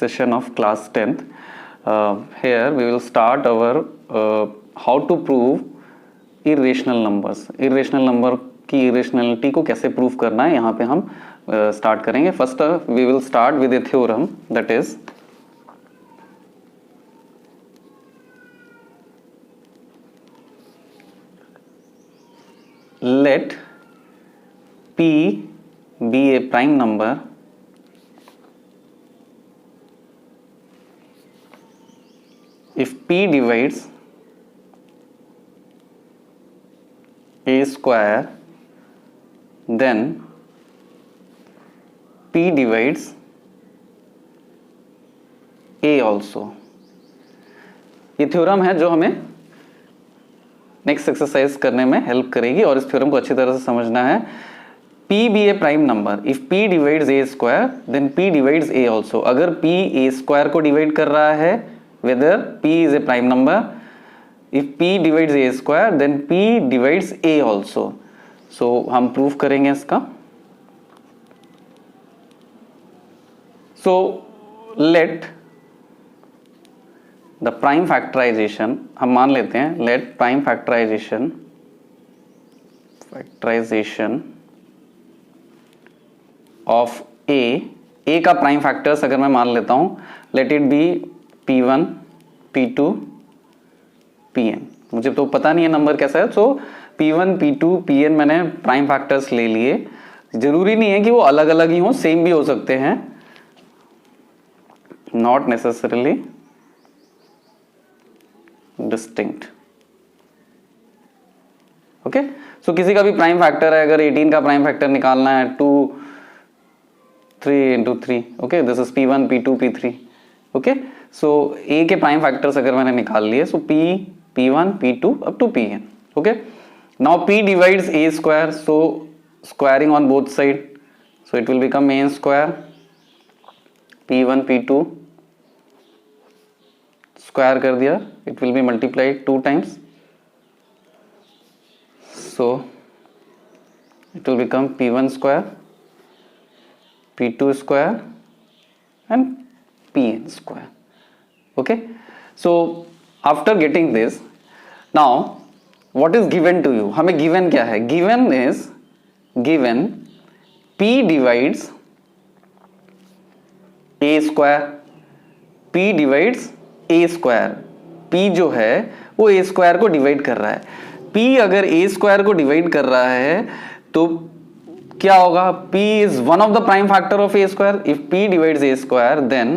session of class 10th. Here we will start our how to prove irrational numbers. Irrational number की irrationality को कैसे prove करना है यहाँ पे हम start करेंगे. First we will start with a theorem, that is let P be a prime number if P divides a square, then P divides a also. ये थ्योरम है जो हमें नेक्स्ट एक्सरसाइज करने में हेल्प करेगी और इस थ्योरम को अच्छी तरह से समझना है. P be a prime number if P divides a square then P divides a also. अगर P a square को डिवाइड कर रहा है, whether P is a prime number, if P divides a square then P divides a also. So हम proof करेंगे इसका. So let the prime factorization, हम मान लेते हैं let prime factorization of a का प्राइम फैक्टर्स अगर मैं मान लेता हूं, let it be P1 P2 Pn. मुझे तो पता नहीं है नंबर कैसा है, सो P1 P2 Pn मैंने प्राइम फैक्टर्स ले लिए. जरूरी नहीं है कि वो अलग अलग ही हो, सेम भी हो सकते हैं, नॉट नेसेसरली डिस्टिंक्ट. ओके, सो किसी का भी प्राइम फैक्टर है, अगर 18 का प्राइम फैक्टर निकालना है 2 3 into 3, okay, this is P1 P2 P3. Okay, so A के प्राइम फैक्टर्स अगर मैंने निकाल लिए, सो P1 P2 up to Pn. Okay, now P divides A square, so squaring on both side, so it will become A square. P1 P2 square कर दिया, it will be multiplied 2 times, so it will become P1 square P2 square and Pn square. Okay, so after getting this, now what is given to you? हमें given क्या है? Given is given P divides a square. P divides a square. P जो है वो a square को divide कर रहा है. P अगर a square को डिवाइड कर रहा है तो क्या होगा? P is one of the prime factor of a square. If P divides a square, then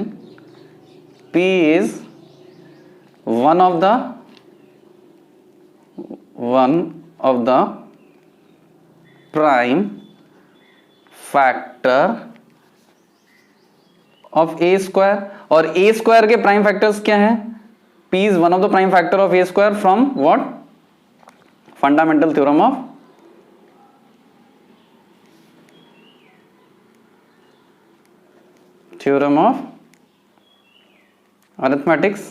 P is one of the prime factor of a square. और a square के prime factors क्या हैं? P is one of the prime factor of a square from what? Fundamental theorem of arithmetics.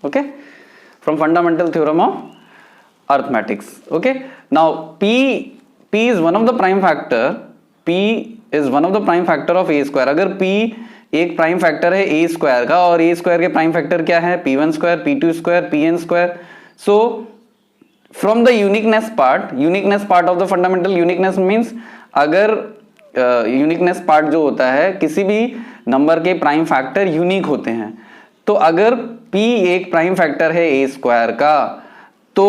Okay, from fundamental theorem of arithmetics. Okay, now P is one of the prime factor. P is one of the prime factor of a square. अगर P एक prime factor है a square का और a square के prime factor क्या है? P1 square P2 square Pn square. So from the uniqueness part of the fundamental uniqueness means अगर uniqueness part जो होता है, किसी भी नंबर के प्राइम फैक्टर यूनिक होते हैं, तो अगर P एक प्राइम फैक्टर है a स्क्वायर का तो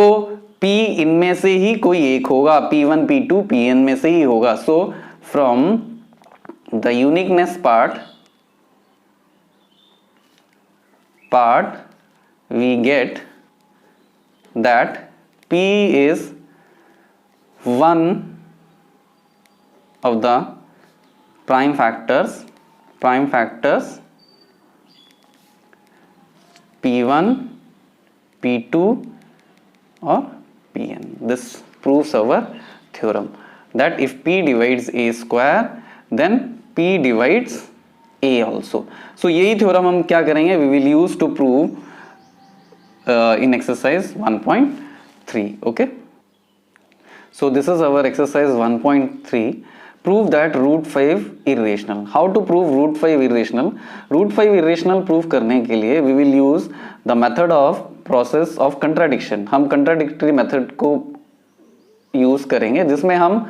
P इनमें से ही कोई एक होगा, P1 P2 Pn में से ही होगा. So from the uniqueness part we get that P is one of the prime factors P1 P2 or Pn. This proves our theorem that if P divides a square then P divides A also. So यही theorem हम क्या करेंगे? We will use to prove in exercise 1.3. Okay, so this is our exercise 1.3. prove that root 5 irrational. How to prove root 5 irrational? root 5 irrational prove करने के लिए we will use the method of process of contradiction. हम contradictory method को use करेंगे, जिसमें हम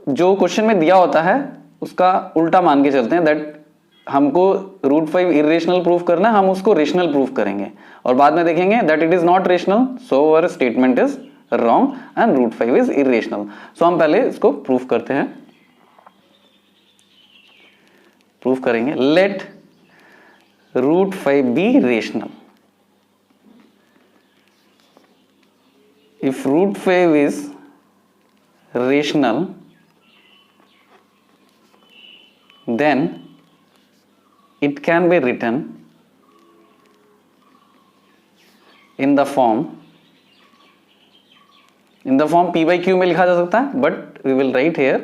जो question में दिया होता है उसका उल्टा मान के चलते हैं, दैट हमको रूट 5 इरेशनल प्रूफ करना है, हम उसको रेशनल प्रूफ करेंगे और बाद में देखेंगे that it is not rational, so our statement is wrong and root 5 is irrational. So हम पहले इसको प्रूफ करते हैं, प्रूफ करेंगे. Let root 5 be rational. If root 5 is rational, then it can be written in the form p by q में लिखा जा सकता है, but we will write here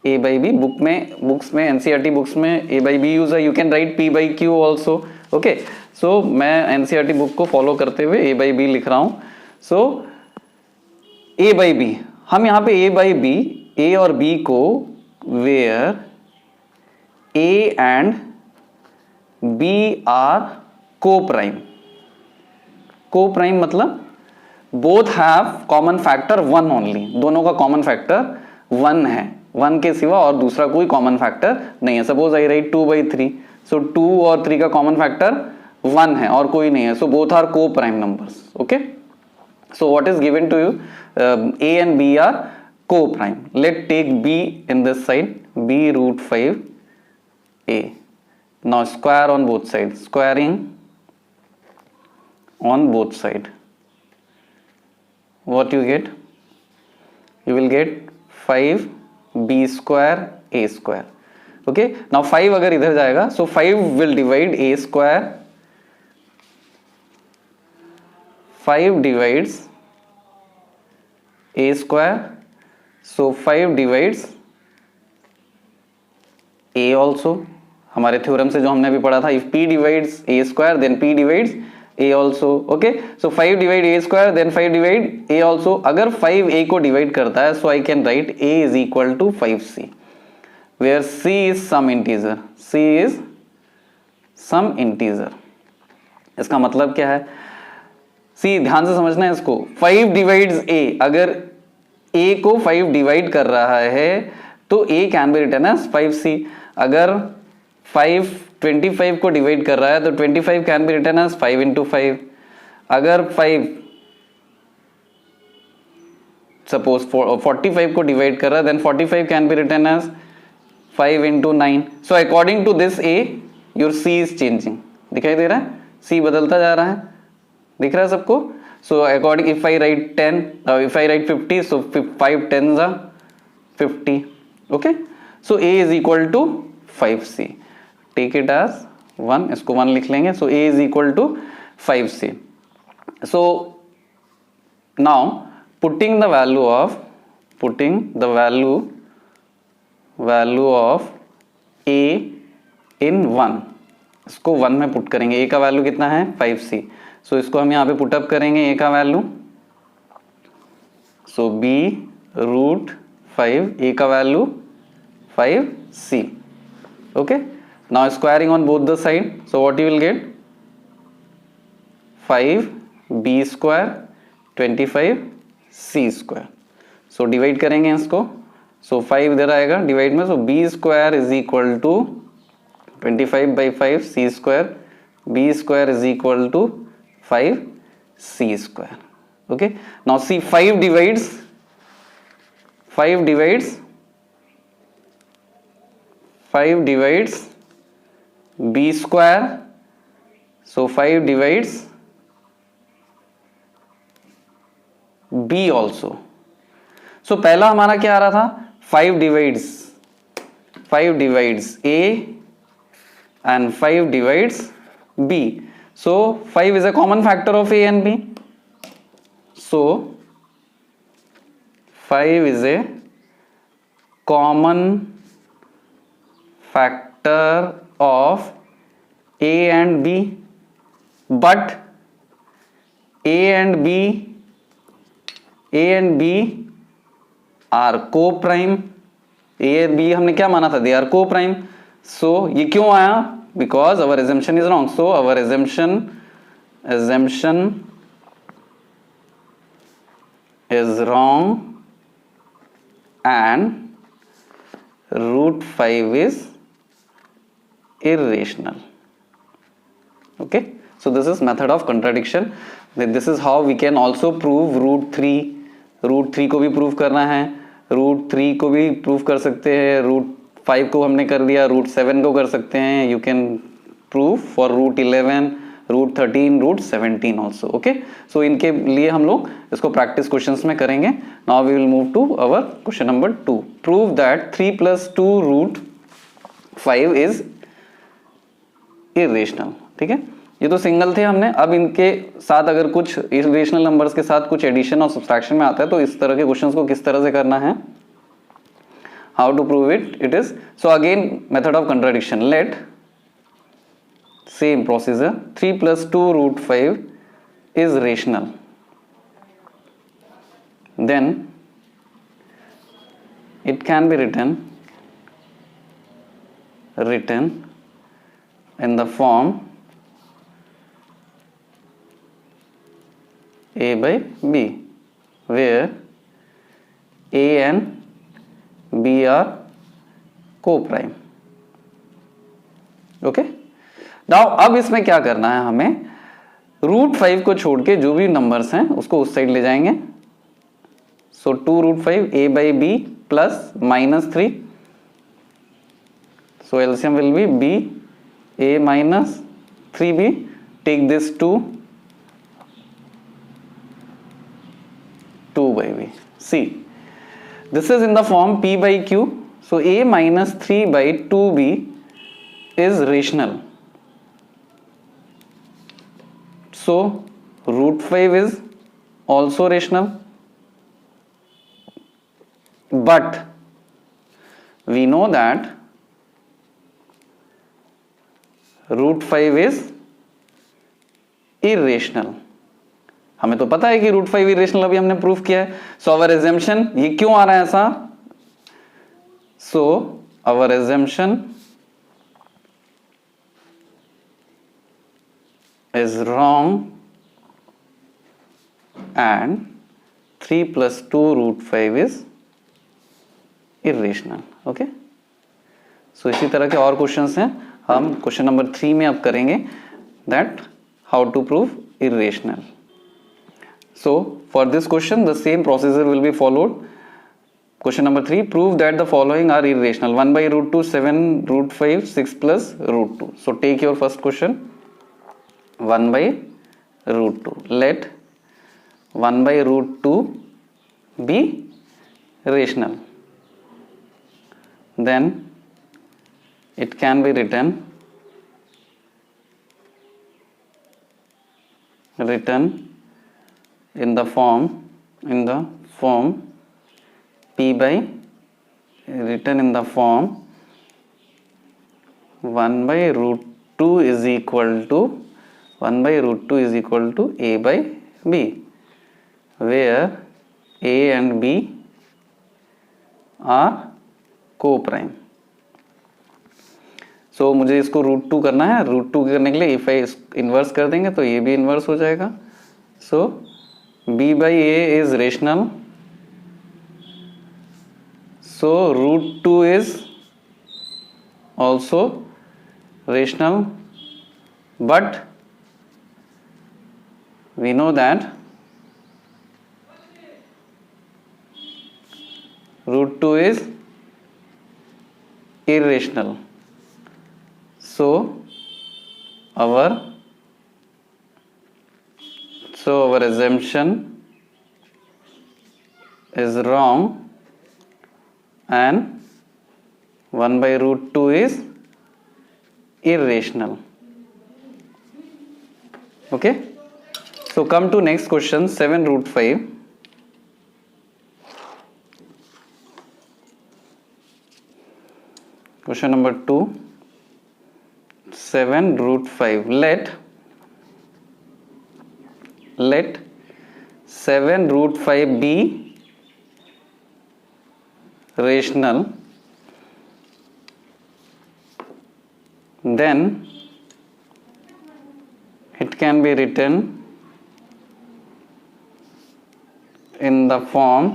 a by b. Books में NCERT बुक्स में a by b use है, you can write p by q also. okay, so मैं NCERT book को फॉलो करते हुए a by b लिख रहा हूं. so a by b, हम यहाँ पे a by b, a और b को where a and b are co-prime. co-prime मतलब both have common factor 1 only. दोनों का common factor 1 है, 1 के सिवा और दूसरा कोई common factor नहीं है. Suppose I write 2 by 3, so 2 और 3 का common factor 1 है और कोई नहीं है, so both are co-prime numbers. okay, so what is given to you? A and b are co-prime. Let's take b in this side, b root 5 a. Now square on both sides, squaring on both sides. What you get? You will get 5 b square a square. okay, now 5 अगर इधर जाएगा, so 5 will divide a square. 5 divides a square, so 5 divides a also. हमारे theorem से जो हमने अभी पढ़ा था, if p divides a square then p divides a also. okay, so 5 divide a square then 5 divide a also. अगर 5 a को divide करता है, so I can write a is equal to 5c, where c is some integer. c is some integer. इसका मतलब क्या है? c, ध्यान से समझना है इसको. 5 divides a, अगर a को 5 डिवाइड कर रहा है तो a can be written as 5c. अगर 5 25 को डिवाइड कर रहा है तो 25 can be written as 5 into 5. अगर 5 सपोज 45 को डिवाइड कर रहा है, then 45 can be written as 5 into 9. So according to this a, your c is changing. दिखाई दे रहा है? c बदलता जा रहा है, दिख रहा है सबको? so according, if I write 10, if I write 50, so 5 tens are 50. okay, so a is equal to 5c. take it as 1, इसको 1 लिख लेंगे. so a is equal to 5c. so now putting the value of a in 1, इसको 1 में put करेंगे. a का value कितना है? 5c. सो इसको हम यहाँ पे पुटअप करेंगे a का value. So b root 5, a का value 5c. Okay, now squaring on both the side, so what you will get? 5b square 25c square. So divide करेंगे इसको, सो 5 इधर आएगा डिवाइड में, so b square is equal to 25 by 5 c स्क्वायर, b square is equal to 5 c square. okay, now see 5 divides b square, so 5 divides b also. so पहला हमारा क्या आ रहा था? 5 divides a and 5 divides b. so 5 is a common factor of a and b. so 5 is a common factor of a and b, but a and b are co-prime. A B हमने क्या माना था, they are को prime. सो ये क्यों आया, because our assumption is wrong. So our assumption is wrong and root 5 is irrational. Okay, so this is method of contradiction. This is how we can also prove root 3. root 3 को भी prove करना है, root 3 को भी prove कर सकते हैं, root 5 को हमने कर दिया, root 7 को कर सकते हैं. You can prove for root 11, root 13, root 17 also. Okay, so इनके लिए हम लोग इसको प्रैक्टिस क्वेश्चंस में करेंगे. Now we will move to our question number 2. Prove that 3 + 2 root 5 is irrational. ठीक है, ये तो सिंगल थे हमने. अब इनके साथ अगर कुछ इरेशनल नंबर्स के साथ कुछ एडिशन और सब्सट्रैक्शन में आता है तो इस तरह के क्वेश्चंस को किस तरह से करना है, how to prove it is. So again method of contradiction. Let same procedure, 3 + 2 root 5 is rational. Then it can be written in the form a by b, where a and b are co-prime. Okay, now अब इसमें क्या करना है, हमें root 5 को छोड़ के जो भी नंबर्स हैं उसको उस साइड ले जाएंगे. So 2 root 5 a by b plus -3. So LCM will be b a minus 3b. Take this 2 by b. see, this is in the form p by q. so a minus 3 by 2b is rational. So root 5 is also rational, but we know that root 5 is irrational. हमें तो पता है कि root 5 irrational, अभी हमने proof किया है. सो अवर assumption, ये क्यों आ रहा है ऐसा, सो अवर assumption is wrong and 3 + 2 root 5 is irrational. Okay, सो इसी तरह के और क्वेश्चंस हैं, हम क्वेश्चन नंबर 3 में अब करेंगे, that how to prove irrational. So for this question the same procedure will be followed. Question number 3, prove that the following are irrational: 1 by root 2, 7 root 5, 6 plus root 2. So take your first question, 1 by root 2. Let 1 by root 2 be rational. Then it can be written in the form p by, written in the form 1 by root 2 is equal to a by b, where a and b are co-prime. सो मुझे इसको root 2 करना है. Root 2 करने के लिए if I inverse कर देंगे तो ये भी इन्वर्स हो जाएगा. सो b by a is rational. So root 2 is also rational, but we know that root 2 is irrational. So our assumption is wrong and 1 by root 2 is irrational. Okay, so come to next question, 7 root 5. Question number 2, 7 root 5. Let 7 root 5 be rational then it can be written in the form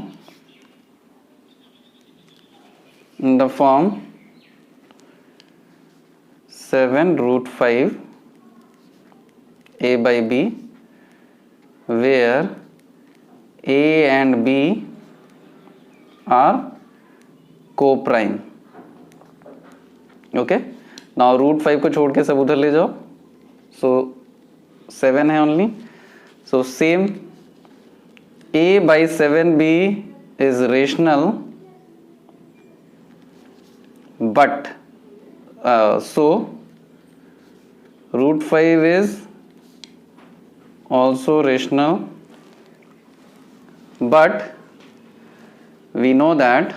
7 root 5 a by b, where a and b are co-prime. Okay, now root 5 को छोड़ के सब उधर ले जाओ, सो 7 है only, so same a by 7b is rational, but so root 5 is also rational, but we know that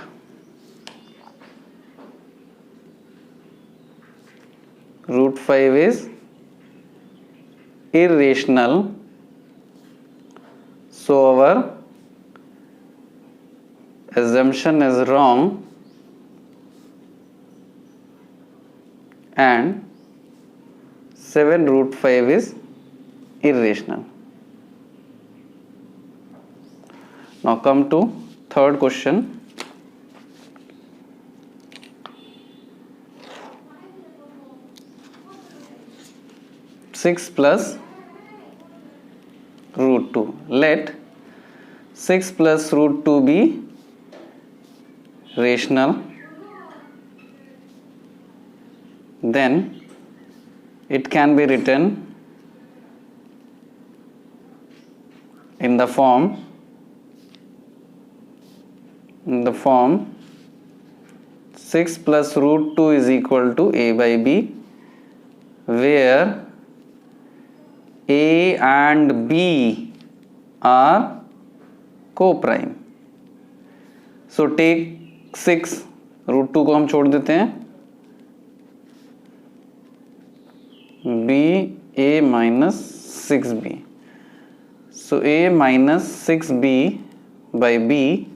root 5 is irrational, so our assumption is wrong and 7 root 5 is irrational. Now come to third question. Six plus root 2. Let 6 plus root 2 be rational, then it can be written in the form 6 plus root 2 is equal to a by b, where a and b are co-prime. So take 6, root 2 को हम छोड़ देते हैं, b a minus 6b. So a minus 6b by b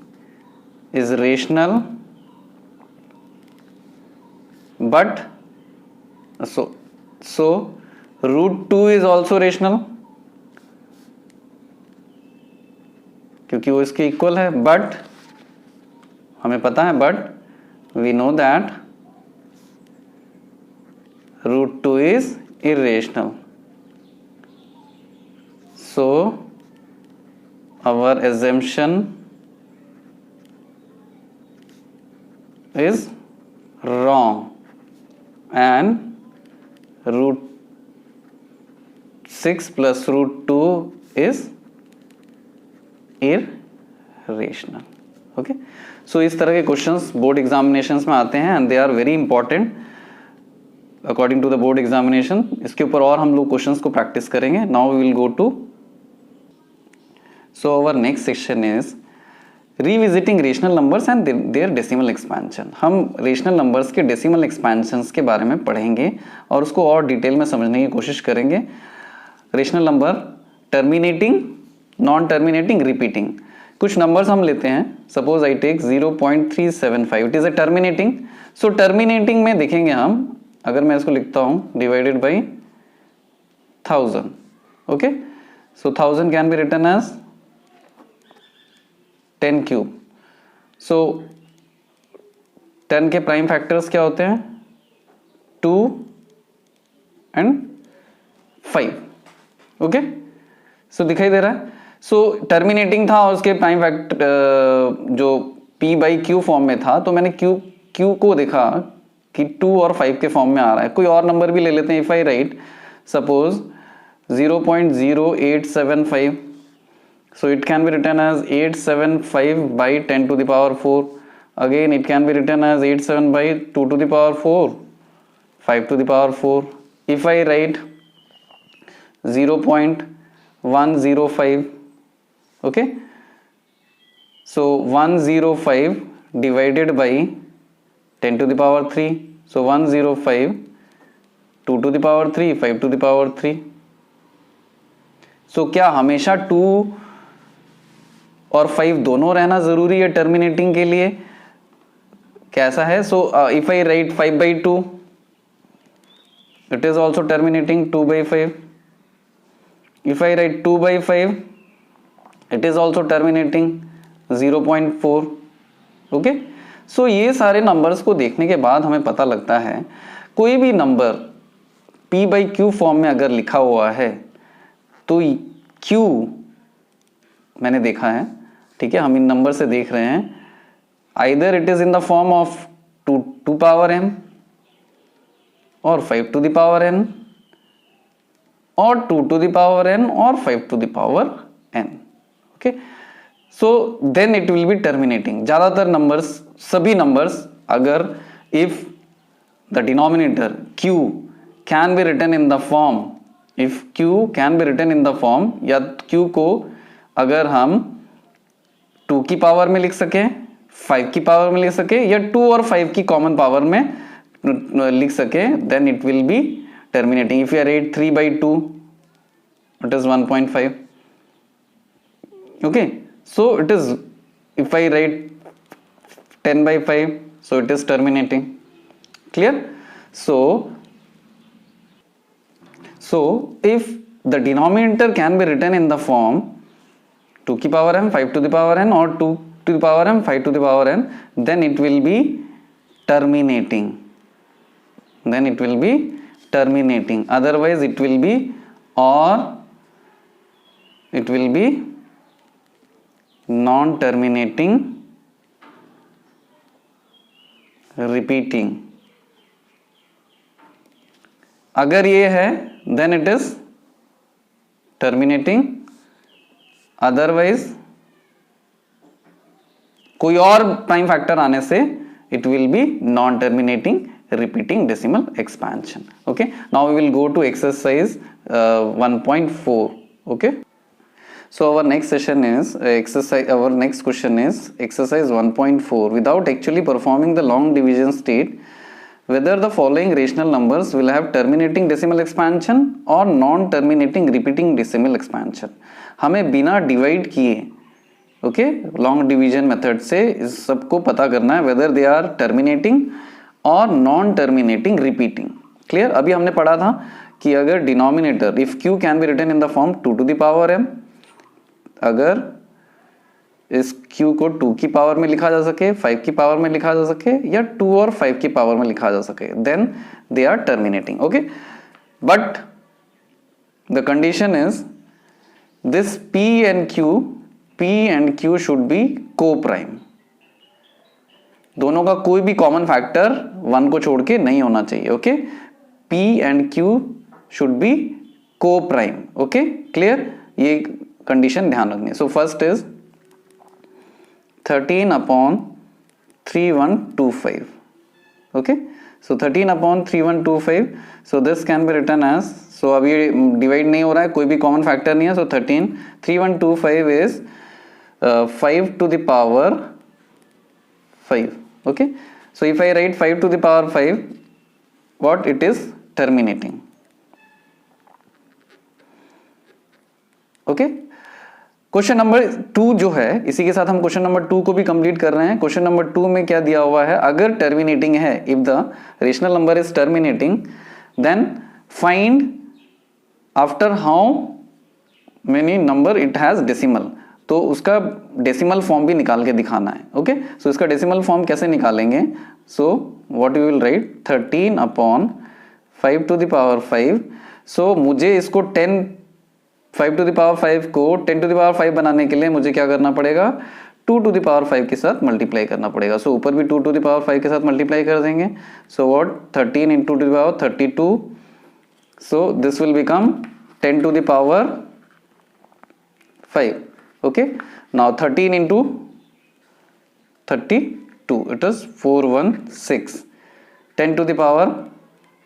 is rational, but so root 2 is also rational क्योंकि वो इसके equal है, but हमें पता है, but we know that root 2 is irrational, so our assumption is wrong and root 6 plus root 2 is irrational. Okay, so इस तरह के क्वेश्चंस बोर्ड एग्जामिनेशंस में आते हैं and they are very important according to the board examination. इसके ऊपर और हम लोग क्वेश्चंस को प्रैक्टिस करेंगे. Now we will go to, so our next section is revisiting rational numbers and their decimal expansion. हम रेशनल नंबर्स के decimal expansions के बारे में पढ़ेंगे और उसको और डिटेल में समझने की कोशिश करेंगे. Rational number terminating, non terminating, repeating. कुछ नंबर्स हम लेते हैं, suppose I take 0.375, it is a terminating. So terminating में देखेंगे हम, अगर मैं इसको लिखता हूं divided by 1000, okay, so 1000 can be written as 10 cube. So 10 के प्राइम फैक्टर्स क्या होते हैं? 2 एंड 5. ओके, सो दिखाई दे रहा है. सो टर्मिनेटिंग था और उसके प्राइम फैक्टर जो p बाई क्यू फॉर्म में था, तो मैंने क्यू को देखा कि 2 और 5 के फॉर्म में आ रहा है. कोई और नंबर भी ले लेते हैं. If I right suppose 0.0875, so it can be written as 875 by 10 to the power 4. Again it can be written as 87 by 2 to the power 4, 5 to the power 4. If I write 0.105, okay, so 105 divided by 10 to the power 3, so 105, 2 to the power 3, 5 to the power 3. so क्या हमेशा 2 और 5 दोनों रहना जरूरी है terminating के लिए? कैसा है? So if I right 5 by 2, it is also terminating 2 by 5. If I write 2 by 5, it is also terminating 0.4. Okay, सो ये सारे नंबर्स को देखने के बाद हमें पता लगता है कोई भी number p by Q form में अगर लिखा हुआ है तो q मैंने देखा है, ठीक है, हम इन नंबर से देख रहे हैं, either it is in the form of 2 power m और 5 टू द पावर n और 2 टू द पावर n और 5 to the power n. Okay, so then it will be terminating. ज्यादातर नंबर्स, सभी नंबर्स, अगर if the denominator q can be written in the form, if q can be written in the form, या q को अगर हम 2 की power में लिख सकें, 5 की पावर में लिख सके, या 2 और 5 की कॉमन पावर में लिख सके, then it will be terminating. If you write 3 by 2, it is 1.5. okay, so it is, if I write 10 by 5, so it is terminating. Clear? So if the denominator can be written in the form 2 की power m, 5 to the power n और 2 to the power m, 5 to the power n, then it will be terminating. Then it will be terminating. Otherwise it will be, or it will be non-terminating, repeating. अगर ये है then it is terminating. Otherwise कोई और prime factor आने से it will be non-terminating, repeating decimal expansion. Okay, now we will go to exercise 1.4. okay, so our next session is our next question is exercise 1.4. without actually performing the long division, state whether the following rational numbers will have terminating decimal expansion or non-terminating repeating decimal expansion. हमें बिना divide किए, okay, long division method से इस सबको पता करना है whether they are terminating और नॉन टर्मिनेटिंग रिपीटिंग. क्लियर? अभी हमने पढ़ा था कि अगर denominator, if q can be written in the form 2 to the power m, अगर इस q को 2 की पावर में लिखा जा सके, 5 की पावर में लिखा जा सके, या 2 और 5 की पावर में लिखा जा सके, then they are terminating. Okay, but the condition is this p and q should be co-prime. दोनों का कोई भी कॉमन फैक्टर 1 को छोड़ के नहीं होना चाहिए. Okay, p and q should be co-prime. Okay, clear? ये कंडीशन ध्यान रखनी है. So first is 13/3125. okay, so 13/3125, so this can be written as, so अभी डिवाइड नहीं हो रहा है, कोई भी कॉमन फैक्टर नहीं है, so 13/3125 is 5 to the power 5. okay, so if I write 5 to the power 5, what it is terminating. okay, question number 2 जो है, इसी के साथ हम क्वेश्चन नंबर 2 को भी कंप्लीट कर रहे हैं. क्वेश्चन नंबर 2 में क्या दिया हुआ है, अगर टर्मिनेटिंग है, if the rational number is terminating, then find after how many number it has decimal. तो उसका डेसिमल फॉर्म भी निकाल के दिखाना है. ओके, सो इसका डेसिमल फॉर्म कैसे निकालेंगे? So what you will write, 13/5 to the power 5. सो मुझे इसको 5 टू द पावर 5 को 10 टू द पावर 5 बनाने के लिए मुझे क्या करना पड़ेगा, 2 टू द पावर 5 के साथ मल्टीप्लाई करना पड़ेगा. सो ऊपर भी 2 टू द पावर 5 के साथ मल्टीप्लाई कर देंगे. So what, 13 into to the power 32. So this will become 10 to the power 5. Okay, now 13 into 32, it is 416. 10 to the power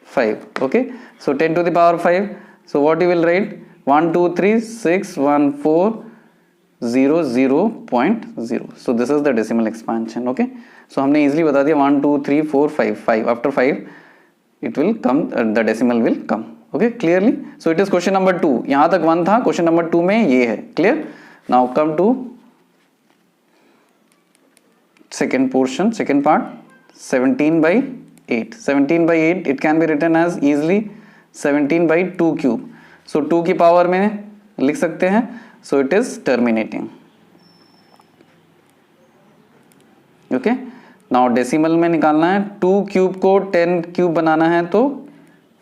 5. okay, so 10 to the power 5, so what you will write, 1 2 3 6 1 4 0 0.0. so this is the decimal expansion. okay, so हमने easily बता दिया 1 2 3 4 5 5 after 5 it will come, the decimal will come. okay, clearly, so it is question number 2. यहाँ तक 1 था, question number 2 में ये है. clear? now come to second portion, second part, 17/8. 17/8 it can be written as easily 17/2 cube, सो 2 की power में लिख सकते हैं, so it is terminating. Okay, now decimal में निकालना है, 2 क्यूब को 10 क्यूब बनाना है तो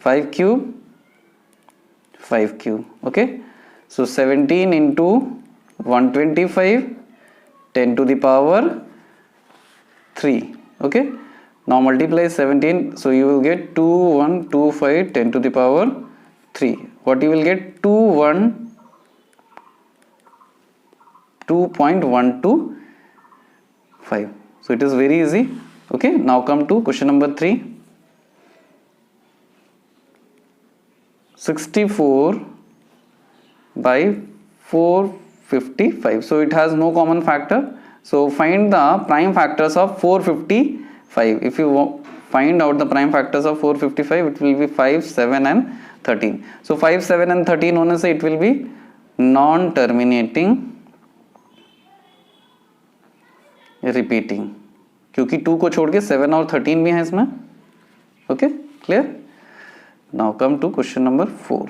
5 cube 5 cube. Okay, so 17 into 125 10 to the power 3. Okay, now multiply 17, so you will get 2125 10 to the power 3. What you will get? 2.125. So it is very easy. Okay, now come to question number 3. 64 by 455. So it has no common factor. So find the prime factors of 455. If you find out the prime factors of 455, it will be 5, 7 and 13. So 5, 7 and 13 होने से it will be non-terminating repeating, क्योंकि 2 को छोड़ के 7 और 13 भी है इसमें। Okay, clear? Now come to question number 4.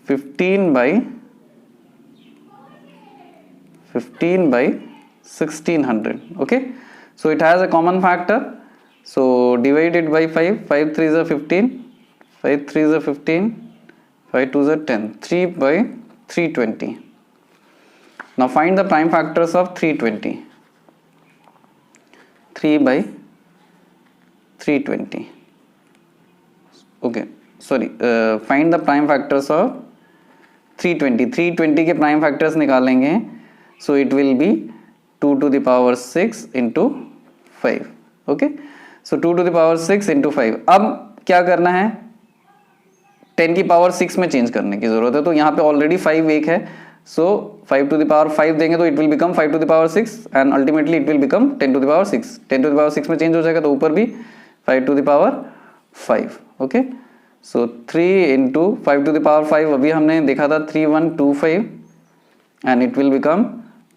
15 by 1600. Okay, so it has a common factor, so divide it by 5. 5 3 is a 15, 5 3 is a 15, 5 2 is a 10, 3 by 320. Now find the prime factors of 320. 3 by 320. Okay, sorry, find the prime factors of 320. 320 के prime factors निकालेंगे, so it will be 2 to the power 6 into 5. Okay, so 2 to the power 6 into 5. अब क्या करना है, 10 की power 6 में change करने की जरूरत है, तो यहाँ पे ऑलरेडी 5 एक है, so 5 to the power 5 देंगे तो it will become 5 to the power 6 and ultimately it will become 10 to the power 6. 10 to the power 6 में चेंज हो जाएगा तो ऊपर भी 5 to the power 5. Okay, so 3 into 5 to the power 5 अभी हमने देखा था 3125 and it will become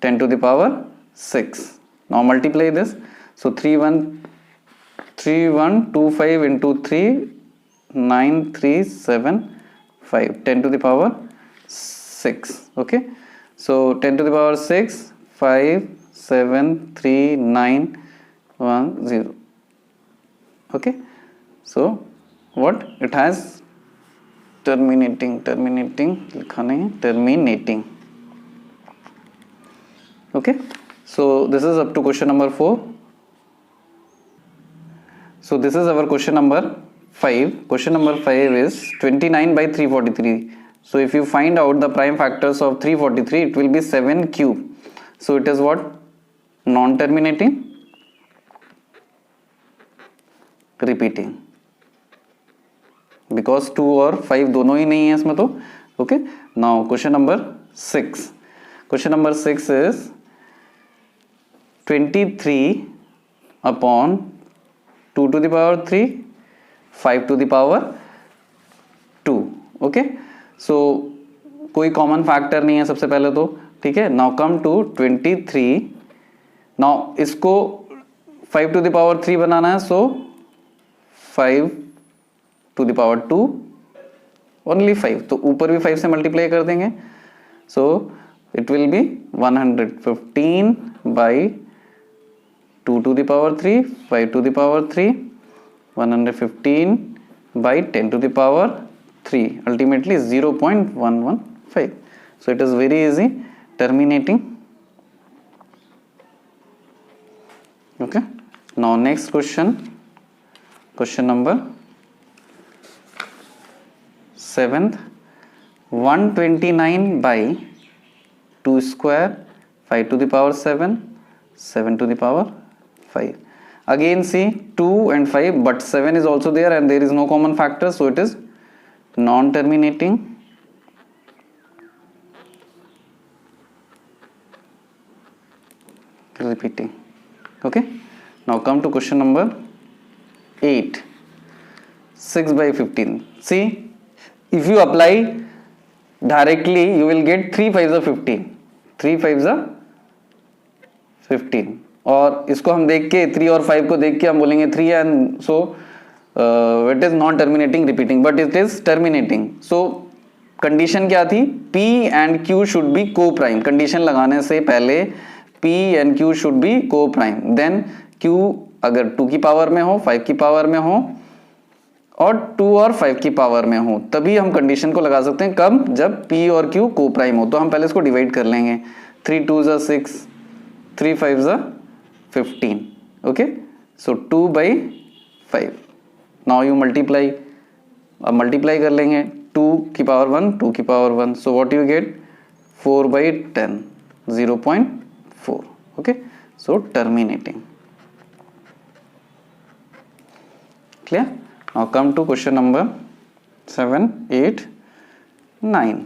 10 to the power 6. Now multiply this. So 3125 into 3, 9375, 10 to the power 6. Okay, so 10 to the power 6, 5 7 3 9 1 0. Okay, so what it has? terminating लिखा नहीं है, terminating. Okay, so this is up to question number 4. So this is our question number 5. Question number 5 is 29 by 343. So if you find out the prime factors of 343, it will be 7 cube. So it is what? Non-terminating, repeating, because 2 और 5 दोनों ही नहीं है इसमें तो. Okay, now question number 6. Question number 6 is 23 upon 2 to the power 3, 5 to the power 2. Okay, सो कोई common factor नहीं है सबसे पहले तो, ठीक है. Now come to 23. नाउ इसको 5 टू द पावर 3 बनाना है, सो 5 टू द पावर 2 ओनली 5, तो ऊपर भी 5 से मल्टीप्लाई कर देंगे. So it will B 115 by 2 to the power 3, 5 to the power 3, 115 by 10 to the power 3, ultimately 0.115. So it is very easy, terminating. Okay, now next question, question number 7th. 129 by 2 square, 5 to the power 7, 7 to the power 5. Again see 2 and 5, but 7 is also there and there is no common factor, so it is non-terminating. Repeating. Okay, now come to question number 8. 6 by 15. See, if you apply directly, you will get 3 5s are 15. 3 5s are 15. और इसको हम देख के 3 और 5 को देख के हम बोलेंगे 3 and so it is non terminating repeating but it is terminating. So condition क्या थी? P and Q should B को प्राइम. कंडीशन लगाने से पहले P and Q should B को प्राइम. देन Q अगर 2 की पावर में हो, 5 की पावर में हो और 2 और 5 की पावर में हो, तभी हम कंडीशन को लगा सकते हैं. कब? जब P और Q को प्राइम हो. तो हम पहले इसको डिवाइड कर लेंगे. 3 2 ज़ा 6, 3 5 ज़ा 15. Okay, so 2/5. Now you multiply. अब मल्टीप्लाई कर लेंगे. 2 की पावर 1, 2 की power 1. So what you get? 4/10, 0.4. Okay, so terminating. Clear? Now come to question number 7, 8, 9.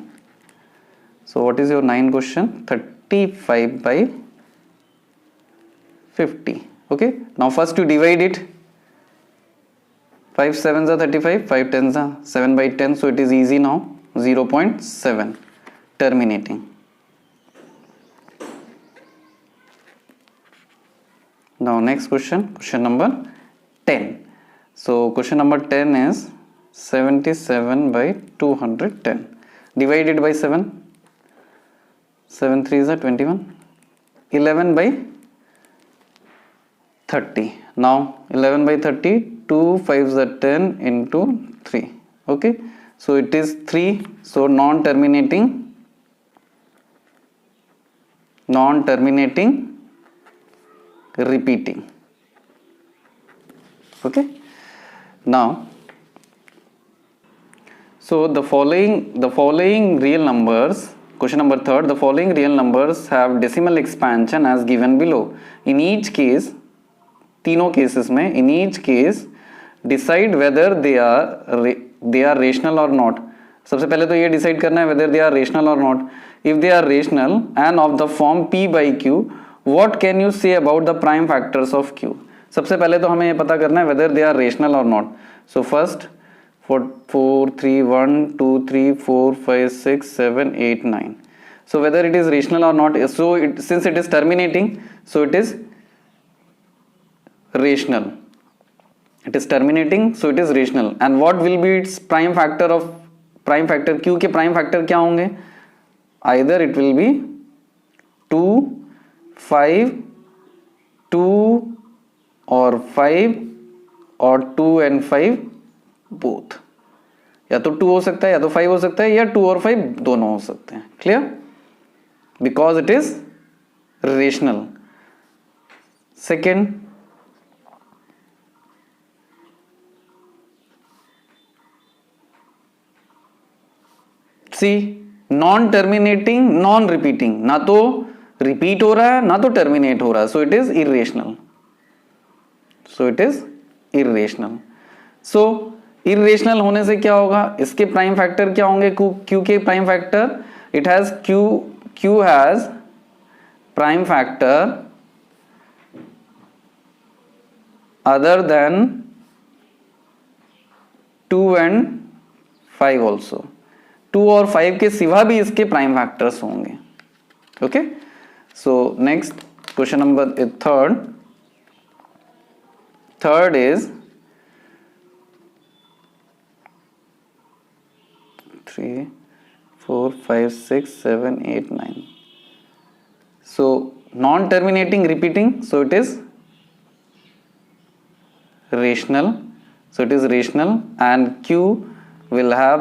So what is your 9 question? 35/50. Okay, now first you divide it. 5 7s are 35, 5 10s are 7/10. So it is easy now. 0.7 terminating. Now next question, question number 10. So question number 10 is 77/210 divided by 7. 7 3s are 21. 11/30. Now 11/30, 2 5s are 10 into 3. Okay, so it is 3. So non-terminating repeating. Okay, now so the following real numbers, question number 3, the following real numbers have decimal expansion as given below. In each case, तीनों cases में, in each case decide whether they are rational or not. सबसे पहले तो ये decide करना है whether they are rational or not. If they are rational and of the form P/Q, what can you say about the prime factors of Q? सबसे पहले तो हमें ये पता करना है whether they are rational or not. So first 4 3 1 2 3 4 5 6 7 8 9. So whether it is rational or not. So since it is terminating, so it is rational. It is terminating, so it is rational. And what will be its prime factor Q के prime factor क्या होंगे? Either it will be 2 5 2 or 5 or 2 and 5 both. या तो 2 हो सकता है, या तो 5 हो सकता है, या 2 और 5 दोनों हो सकते हैं. Clear? Because it is rational. Second, C non terminating non repeating. ना तो रिपीट हो रहा है ना तो टर्मिनेट हो रहा है. So it is irrational. So irrational होने से क्या होगा? इसके प्राइम फैक्टर क्या होंगे? क्यू के prime factor, it has Q has prime factor other than 2 and 5 also. 2 और 5 के सिवा भी इसके प्राइम फैक्टर्स होंगे. Okay, so next question number third is 3 4 5 6 7 8 9. So non terminating repeating, so it is rational. So it is rational and Q will have